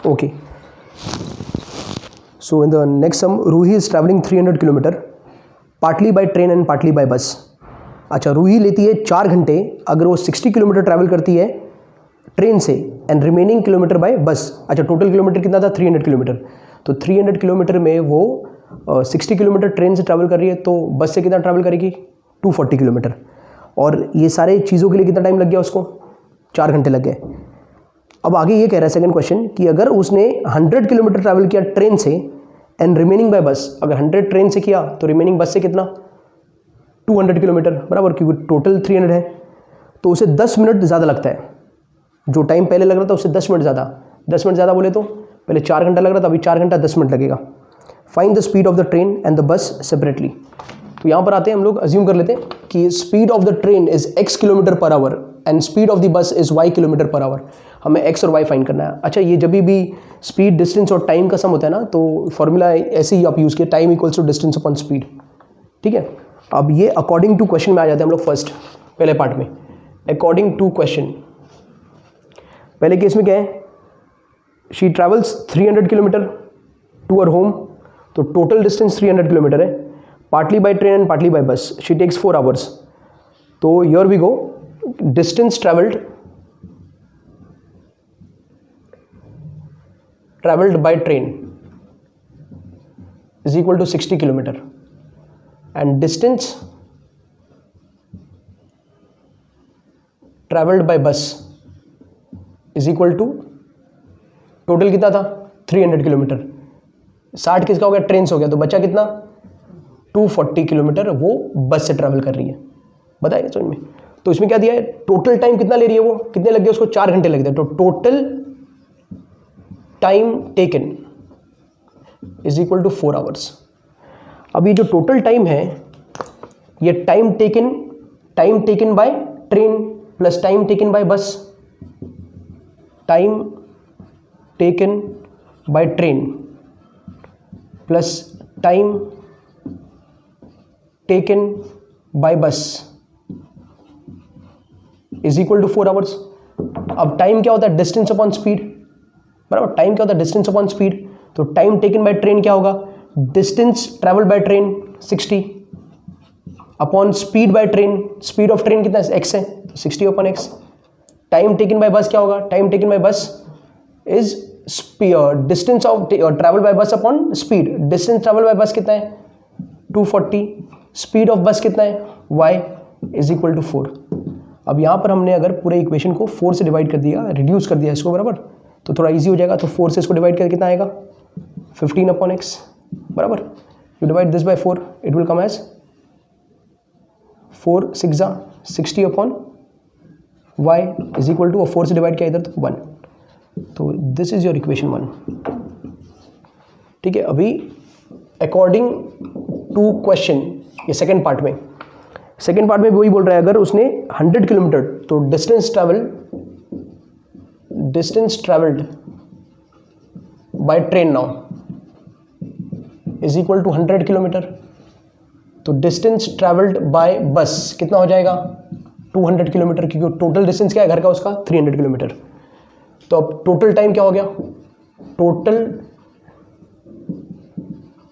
Okay. So in the next sum, Ruhi is traveling 300 kilometre partly by train and partly by bus. अच्छा, रूही लेती है 4 घंटे अगर वो 60 किलोमीटर ट्रैवल करती है ट्रेन से एंड रिमेनिंग किलोमीटर बाय बस. अच्छा, टोटल किलोमीटर कितना था? 300 किलोमीटर. तो 300 किलोमीटर में वो 60 किलोमीटर ट्रेन से ट्रैवल कर रही है, तो बस से कितना ट्रैवल करेगी? 240 किलोमीटर. और ये सारे चीज़ों के लिए कितना टाइम लग गया उसको? 4 घंटे लग गए. अब आगे ये कह रहा है सेकंड क्वेश्चन कि अगर उसने 100 किलोमीटर ट्रैवल किया ट्रेन से एंड रिमेनिंग बाय बस, अगर 100 ट्रेन से किया तो रिमेनिंग बस से कितना? 200 किलोमीटर, बराबर, क्योंकि टोटल 300 है. तो उसे 10 मिनट ज़्यादा लगता है. जो टाइम पहले लग रहा था उससे 10 मिनट ज़्यादा. 10 मिनट ज़्यादा बोले तो पहले 4 घंटा लग रहा था, अभी 4 घंटा 10 मिनट लगेगा. Find the speed of the train and the bus separately. तो यहाँ पर आते हैं हम लोग अज्यूम कर लेते हैं कि speed of the train is x kilometre per hour and speed of the bus is y kilometre per hour. हमें x और y फाइंड करना है. अच्छा, ये जब भी स्पीड, डिस्टेंस और टाइम का सम होता है ना, तो फॉर्मूला ऐसे ही आप यूज़ किए, time equals to distance upon speed. ठीक है. अब ये अकॉर्डिंग टू क्वेश्चन में आ जाते हैं हम लोग फर्स्ट, पहले पार्ट में. अकॉर्डिंग टू क्वेश्चन, पहले केस में क्या है? She travels 300 kilometre to her home, तो टोटल डिस्टेंस 300 किलोमीटर है. Partly by train and partly by bus, she takes 4 hours. तो here we go, distance travelled by train is equal to 60 kilometre and distance travelled by bus is equal to, total कितना था? 300 kilometre. 60 किसका हो गया? Train से हो गया. तो बचा कितना? 240 किलोमीटर वो बस से ट्रैवल कर रही है. बताइए समझ में. तो इसमें क्या दिया है? टोटल टाइम कितना ले रही है वो? कितने लग गए उसको? 4 घंटे लग गए. तो total time taken is equal to 4 hours. अब ये जो टोटल टाइम है, ये time taken by train plus time taken by bus, time taken by train plus time taken by bus is equal to 4 hours. अब time क्या होता है? Distance upon speed, बराबर. टाइम क्या होता है? Distance upon speed. तो टाइम टेकन बाय ट्रेन क्या होगा? Distance travel by train 60 upon speed by train. Speed of train कितना है? x है, तो 60 upon x. Time taken by bus क्या होगा? Time taken by bus is distance of travel by bus upon speed. Distance travel by bus कितना है? 240. Speed of बस कितना है? y is equal to 4. अब यहाँ पर हमने अगर पूरे इक्वेशन को 4 से डिवाइड कर दिया, रिड्यूस कर दिया इसको, बराबर, तो थोड़ा इजी हो जाएगा. तो 4 से इसको डिवाइड करके कितना आएगा? 15 अपॉन x, बराबर. You divide this by 4, it will come as 4 6 60 upon y is equal to, और 4 से डिवाइड किया इधर तो 1. तो दिस इज योर इक्वेशन 1. ठीक है. अभी अकॉर्डिंग टू क्वेश्चन, ये सेकेंड पार्ट में भी वही बोल रहा है. अगर उसने 100 किलोमीटर, तो distance travelled by train now is equal to 100 kilometre. तो डिस्टेंस ट्रैवल्ड बाय बस कितना हो जाएगा? 200 किलोमीटर, क्योंकि टोटल डिस्टेंस क्या है घर का उसका? 300 किलोमीटर. तो अब टोटल टाइम क्या हो गया? Total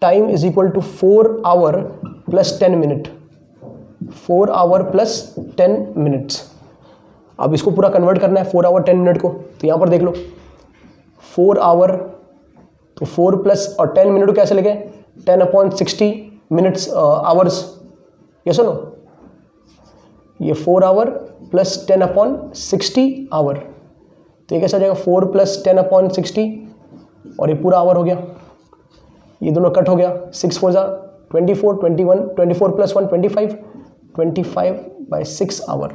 time is equal to 4 hour plus 10 minute. 4 hour plus 10 minutes. अब इसको पूरा कन्वर्ट करना है 4 आवर 10 मिनट को. तो यहाँ पर देख लो, 4 आवर, तो 4 प्लस और 10 मिनट को कैसे लगे? 10 अपॉन 60 मिनट्स आवर्स. ये सुनो, ये 4 आवर प्लस 10 अपॉन 60 आवर. तो ये कैसा हो जाएगा? 4 प्लस 10 अपॉन 60, और ये पूरा आवर हो गया. ये दोनों कट हो गया. 6 4 24, 21, 24 प्लस 1 25 बाय 6 आवर.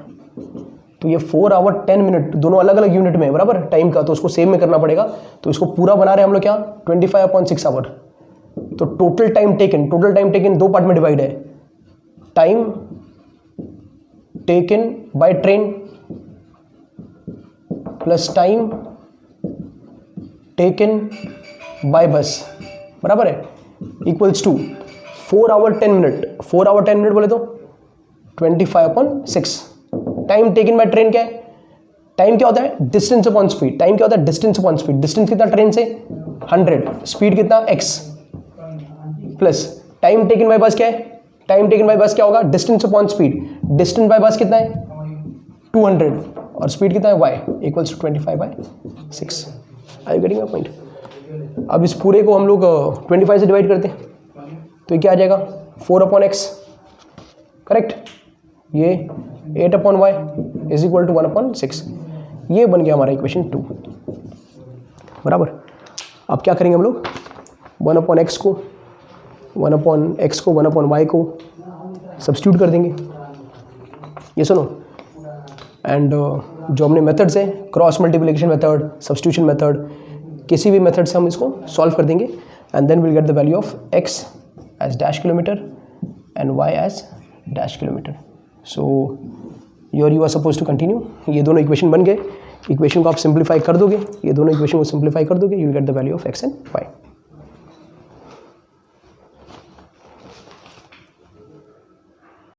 तो ये 4 आवर 10 मिनट दोनों अलग अलग यूनिट में है, बराबर, टाइम का. तो उसको सेम में करना पड़ेगा. तो इसको पूरा बना रहे हैं हम लोग क्या? 25 अपॉन 6 आवर. तो टोटल टाइम टेकन 2 पार्ट में डिवाइड है. Time taken by train plus time taken by bus, बराबर है, equals to 4 hour 10 minute. 4 hour 10 minute बोले तो 25 upon 6. Time taken by train क्या है? टाइम क्या होता है? Distance upon speed. टाइम क्या होता है? Distance upon speed. डिस्टेंस कितना ट्रेन से? 100। स्पीड कितना? x plus time taken by bus क्या है? टाइम टेकन बाय बस क्या होगा? Distance upon speed. Distance by bus कितना है? 200 और स्पीड कितना है? y equals to 25/6। I you getting my point? अब इस पूरे को हम लोग 25 से डिवाइड करते हैं तो ये क्या आ जाएगा? 4/x। करेक्ट? ये 8/y इज इक्वल टू 1/6। ये बन गया हमारा इक्वेशन 2। बराबर। अब क्या करेंगे हम लोग? 1/x को 1/y को सब्स्टिट्यूट कर देंगे। ये सुनो, एंड जो हमने मेथड्स हैं, cross multiplication method, substitution method, किसी भी मेथड से हम इसको सॉल्व कर देंगे and then will get the value of x as dash kilometre and y as dash kilometre. So you are suppose to continue. ये दोनों इक्वेशन बन गए। इक्वेशन को आप सिंप्लीफाई कर दोगे, ये दोनों इक्वेशन को सिंप्लीफाई कर दोगे, you will get the value of x and y।